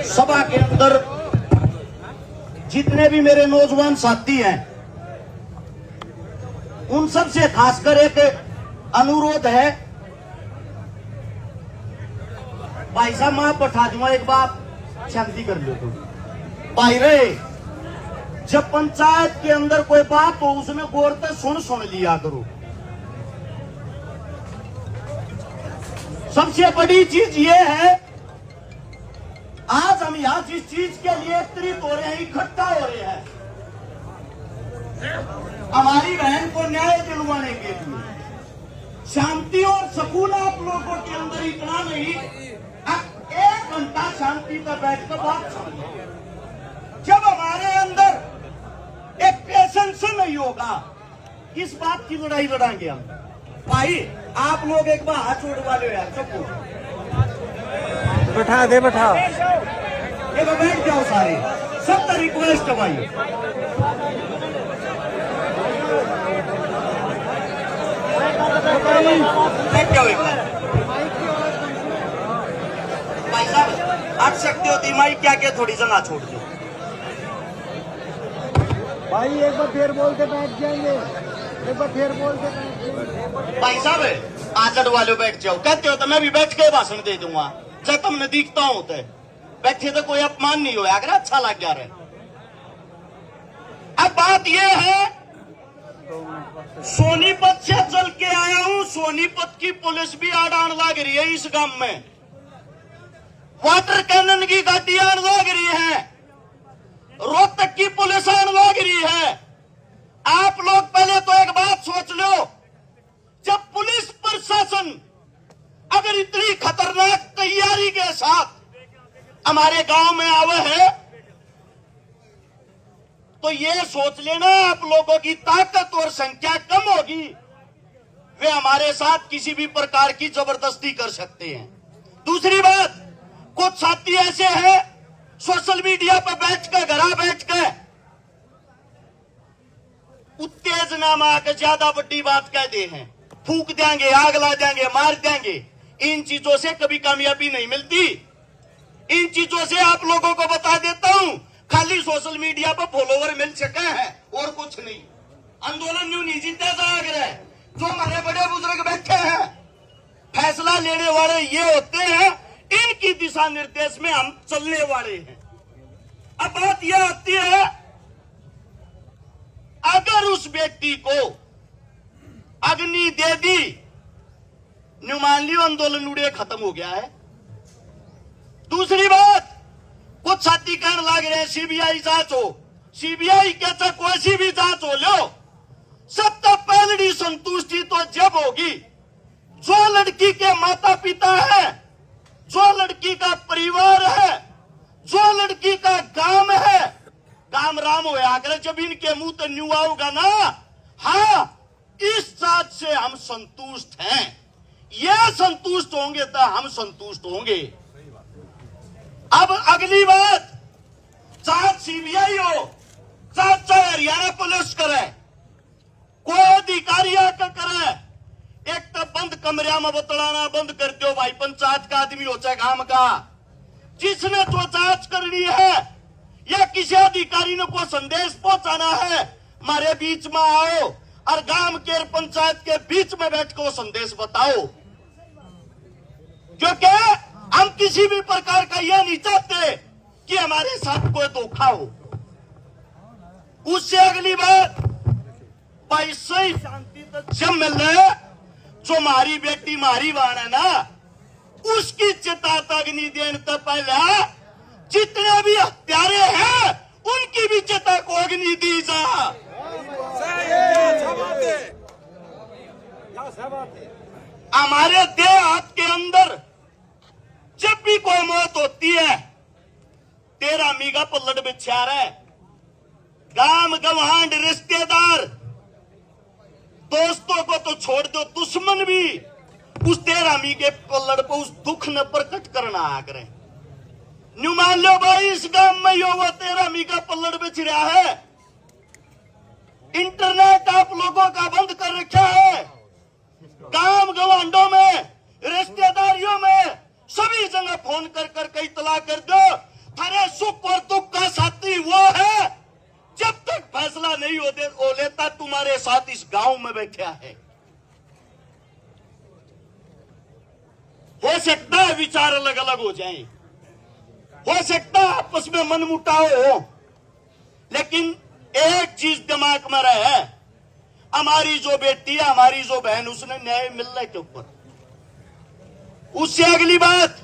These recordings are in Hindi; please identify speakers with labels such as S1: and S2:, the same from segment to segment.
S1: सभा के अंदर जितने भी मेरे नौजवान साथी हैं, उन सब से खासकर एक अनुरोध है। भाई साहब मां बैठा दूंगा, एक बात शांति कर लो। तो भाई रे, जब पंचायत के अंदर कोई बात हो उसमें गौर से सुन लिया करो। सबसे बड़ी चीज ये है, आज हम यहां जिस चीज के लिए एकत्रित हो रहे हैं, इकट्ठा हो रहे हैं, हमारी बहन को न्याय दिलवाने के लिए, शांति और सुकून आप लोगों के अंदर इतना नहीं, अब 1 घंटा शांति पर बैठकर बात समझिए। जब हमारे अंदर एक पेशेंस नहीं होगा, किस बात की लड़ाई लड़ाएंगे हम? भाई आप लोग एक बार हाथ जोड़ वाले हो यार, सबको
S2: बैठा दे, बैठा
S1: ये बैठ जाओ सारे, सबका रिक्वेस्ट है भाई। बैठ जाओ एक बार। भाई साहब हट सकते हो, दिमागी क्या क्या थोड़ी जगह छोड़ दो
S2: भाई। एक बार फिर बोल के बैठ जाएंगे, एक बार फिर बोल के बैठ जाएंगे।
S1: भाई साहब आचड़ वाले बैठ जाओ, कहते हो तो मैं भी बैठ के भाषण दे दूंगा। जब तुमने दिखता हूं तो बैठे तो कोई अपमान नहीं होया, अगर अच्छा लग जा रहा है। अब बात यह है, सोनीपत से चल के आया हूं, सोनीपत की पुलिस भी आड़ान लग रही है इस गांव में, वाटर कैनन की गाड़ी आन लग रही है, रोहतक की पुलिस आन लग रही है। आप लोग पहले तो एक बात सोच लो, जब पुलिस प्रशासन अगर इतनी खतरनाक तैयारी के साथ हमारे गांव में आवे है, तो ये सोच लेना आप लोगों की ताकत और संख्या कम होगी, वे हमारे साथ किसी भी प्रकार की जबरदस्ती कर सकते हैं। दूसरी बात, कुछ साथी ऐसे हैं सोशल मीडिया पर बैठ के उत्तेजना में आकर ज्यादा बड़ी बात कह दे हैं, फूक देंगे, आग ला देंगे, मार देंगे। इन चीजों से कभी कामयाबी नहीं मिलती। इन चीजों से आप लोगों को बता देता हूं, खाली सोशल मीडिया पर फॉलोवर मिल सके हैं और कुछ नहीं। आंदोलन न्यू नहीं जीता जाग रहा है। जो हमारे बड़े बुजुर्ग बैठे हैं, फैसला लेने वाले ये होते हैं, इनकी दिशा निर्देश में हम चलने वाले हैं। अब बात यह आती है, अगर उस व्यक्ति को अग्नि दे दी, न्यू मान लियो आंदोलन उड़े खत्म हो गया है। दूसरी बात, कुछ साथी कहने लग रहे हैं सीबीआई जांच हो, सीबीआई कहता कोई सी भी जांच हो लो, सबसे पहली संतुष्टि तो जब होगी जो लड़की के माता पिता है, जो लड़की का परिवार है, जो लड़की का गांव है, काम राम हो अगर जब इनके मुंह तो न्यू आओगा ना, हाँ इस जांच से हम संतुष्ट हैं, ये संतुष्ट होंगे तो हम संतुष्ट होंगे। अब अगली बात, जांच सीबीआई हो, जांच चाहे हरियाणा पुलिस करे, कोई अधिकारी आकर करे, एक तो बंद कमरिया में बतलाना बंद कर दो भाई। पंचायत का आदमी हो चाहे गांव का, जिसने तो जांच करनी है या किसी अधिकारी ने कोई संदेश पहुंचाना है, हमारे बीच में आओ और गांव के पंचायत के बीच में बैठ के वो संदेश बताओ, क्योंकि हम किसी भी प्रकार का यह नहीं चाहते कि हमारे साथ कोई धोखा हो। उससे अगली बात, भाई सही शांति तो जब मिल रहे, जो मारी बेटी मारी वाण है ना, उसकी चिता अग्नि देने तो पहले जितने भी हत्यारे हैं उनकी भी चिता को अग्नि दी जा। हमारे देहात के अंदर जब भी कोई मौत होती है, तेरा मीगा पल्लड़ बिछा रहा है, गांव गवांड रिश्तेदार दोस्तों को तो छोड़ दो, दुश्मन भी उस तेरामी के पल्लड़ पर उस दुख न प्रकट करना आ करे। न्यू मान लो भाई इस गांव में यो वो तेरामी का पल्लड़ बिछ रहा है, इंटरनेट आप लोगों का बंद कर रखा है, गांव गवांडों में रिश्तेदारियों में सभी जगह फोन कर कर इतला कर दो, थारे सुख और दुख का साथी वो है जब तक फैसला नहीं हो लेता तुम्हारे साथ इस गांव में बैठा है। हो सकता है विचार अलग अलग हो जाएं, हो सकता है आपस में मनमुटाव हो, लेकिन एक चीज दिमाग में रहे, हमारी जो बेटी है, हमारी जो बहन, उसने न्याय मिलने के ऊपर। उससे अगली बात,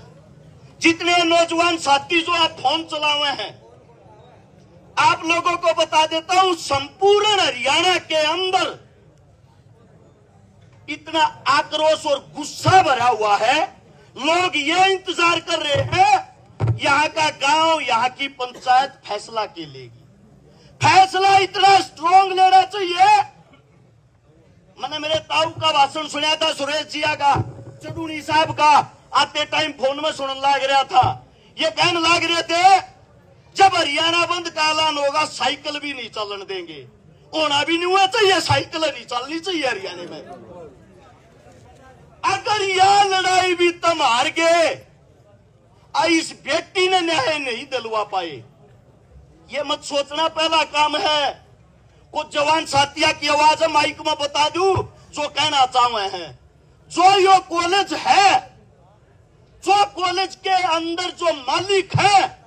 S1: जितने नौजवान साथी जो आप फोन चलाए हैं, आप लोगों को बता देता हूं, संपूर्ण हरियाणा के अंदर इतना आक्रोश और गुस्सा भरा हुआ है। लोग ये इंतजार कर रहे हैं यहां का गांव, यहां की पंचायत फैसला के लेगी। फैसला इतना स्ट्रांग लेना चाहिए। मैंने मेरे ताऊ का भाषण सुना था, सुरेश जिया का, चडूनी साहब का, आते टाइम फोन में सुनने लग रहा था। ये कहने लग रहे थे जब हरियाणा बंद का ऐलान होगा साइकिल भी नहीं चलने देंगे। होना भी नहीं हुआ चाहिए, साइकिल नहीं चलनी चाहिए हरियाणा में। अगर यह लड़ाई भी तुम हार गए, इस बेटी ने न्याय नहीं दिलवा पाए, ये मत सोचना पहला काम है। कुछ जवान साथिया की आवाज माइक में बता दूं जो कहना चाहे हैं। जो यो कॉलेज है, जो कॉलेज के अंदर जो मालिक है,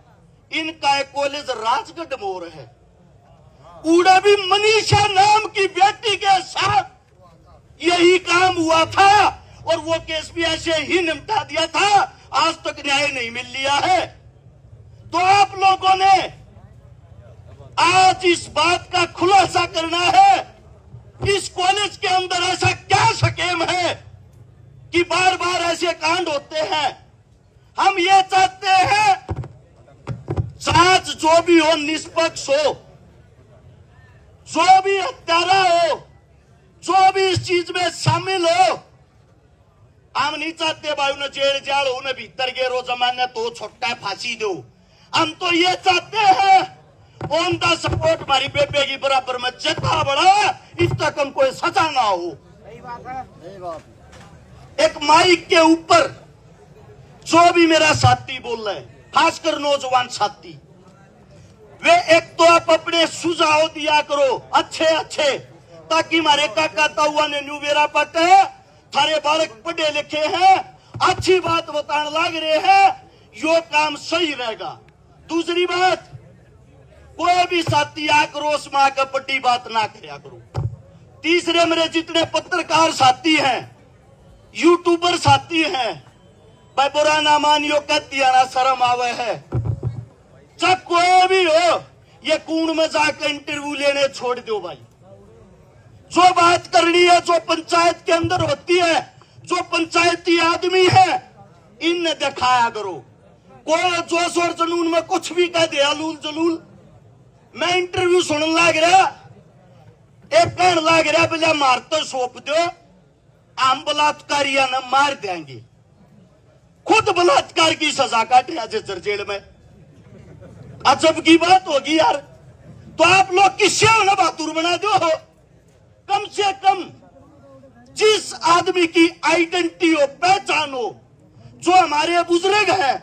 S1: इनका एक कॉलेज राजगढ़ मोर है। उड़ा भी मनीषा नाम की बेटी के साथ यही काम हुआ था और वो केस भी ऐसे ही निपटा दिया था। आज तक न्याय नहीं मिल लिया है। तो आप लोगों ने आज इस बात का खुलासा करना है, इस कॉलेज के अंदर ऐसा क्या स्कीम है कि बार बार ऐसे कांड होते हैं। हम ये चाहते हैं जांच जो भी हो निष्पक्ष हो, जो भी हत्यारा हो, जो भी इस चीज में शामिल हो। हम नहीं चाहते भाई उन्हें जेल जाल, उन्हें भीतर गेरो जमाने तो छोटा फांसी दो। हम तो ये चाहते हैं ऑन द सपोर्ट हमारी बेबे की बराबर में जितना बड़ा इस तक हमको सजा ना हो।
S2: सही बात है, सही बात।
S1: एक माइक के ऊपर जो भी मेरा साथी बोल रहे हैं, खासकर नौजवान साथी, वे एक तो आप अपने सुझाव दिया करो अच्छे अच्छे, ताकि हमारे काका ताऊआ ने न्यू बेरा पटे, थारे बालक पढ़े लिखे हैं, अच्छी बात बताने लग रहे हैं, यो काम सही रहेगा। दूसरी बात, कोई भी साथी आक्रोश में आकर पट्टी बात ना करया करो। तीसरे, मेरे जितने पत्रकार साथी हैं, यूट्यूबर साथी हैं, भाई बुरा ना मानियो, कहती है ना शर्म आवे है। चाहे कोई भी हो, ये कूड़ में जाकर इंटरव्यू लेने छोड़ दो भाई। जो बात करनी है, जो पंचायत के अंदर होती है, जो पंचायती आदमी है, इनने दिखाया करो। कोई जोश और जुनून में कुछ भी कह दे, अलूल जलूल। मैं इंटरव्यू सुनने लग रहा, एक कहने लग रहा भैया मार तो सौंप दो, हम बलात्कारिया ने मार देंगे। खुद बलात्कार की सजा काटे जर्जर जेल में। अजब की बात होगी यार। तो आप लोग किससे होना बहादुर बना दो। कम से कम जिस आदमी की आइडेंटिटी हो, पहचान हो, जो हमारे बुजुर्ग हैं,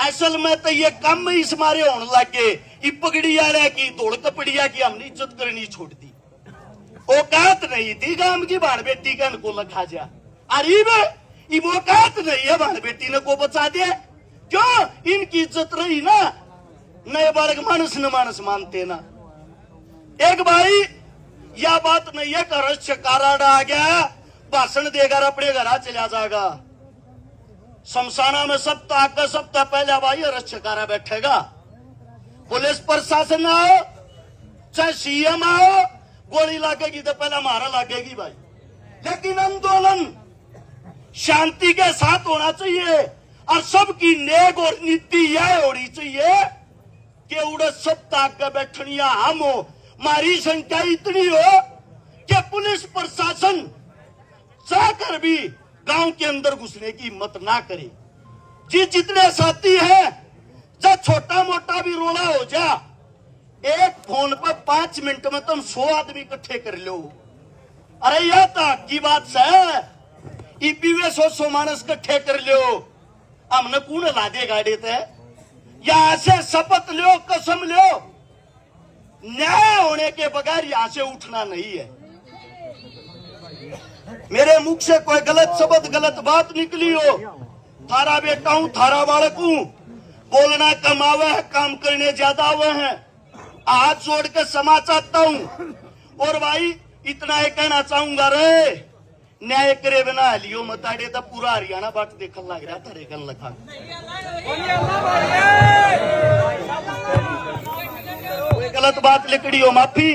S1: असल में तो ये कम इस मारे होने लगे। ये पगड़िया की धोड़ कपड़िया की हमने इज्जत करनी छोड़ दी। औकात नहीं थी गांव की बाण बेटी का इनको लखा जा। अरे ये औकात नहीं है बाण बेटी ने को बचा दिया। क्यों? इनकी इज्जत रही ना, नए बालक मानस न मानस मानते ना। एक भाई यह बात नहीं है कि रक्षकारा आ गया, भाषण देकर अपने घर चला जाएगा। शमशाना में सप्ताह पहले भाई रक्षकारा बैठेगा। पुलिस प्रशासन आओ, चाहे सीएम आओ, गोली लगेगी तो पहले हमारा लगेगी भाई। लेकिन आंदोलन शांति के साथ होना चाहिए और सबकी नेक और नीति यह होनी चाहिए कि उड़े सप्ताह के बैठनिया हम हो। हमारी संख्या इतनी हो कि पुलिस प्रशासन चाहकर भी गांव के अंदर घुसने की हिम्मत ना करे। जितने साथी हैं, जब छोटा मोटा भी रोला हो जा, एक फोन पर 5 मिनट में तुम 100 आदमी इकट्ठे कर लो। अरे यह तो की बात है, ईपीवे 100 मानस इकट्ठे कर लो। हमने कौन ला दे गाड़ी थे, यहां से शपथ लो, कसम लो, न्याय होने के बगैर यहां से उठना नहीं है। मेरे मुख से कोई गलत शब्द, गलत बात निकली हो, थारा बेटा हूं, थारा बालक हूं, बोलना कमावा है, काम करने ज्यादा हुए हैं। हाथ जोड़ के क्षमा चाहता हूं। और भाई इतना ही कहना चाहूंगा, रे न्याय करे बिना लियो मताड़े तो पूरा हरियाणा बाट देखने लग रहा थारे कन लखा। कोई गलत बात लिखड़ी हो, माफी।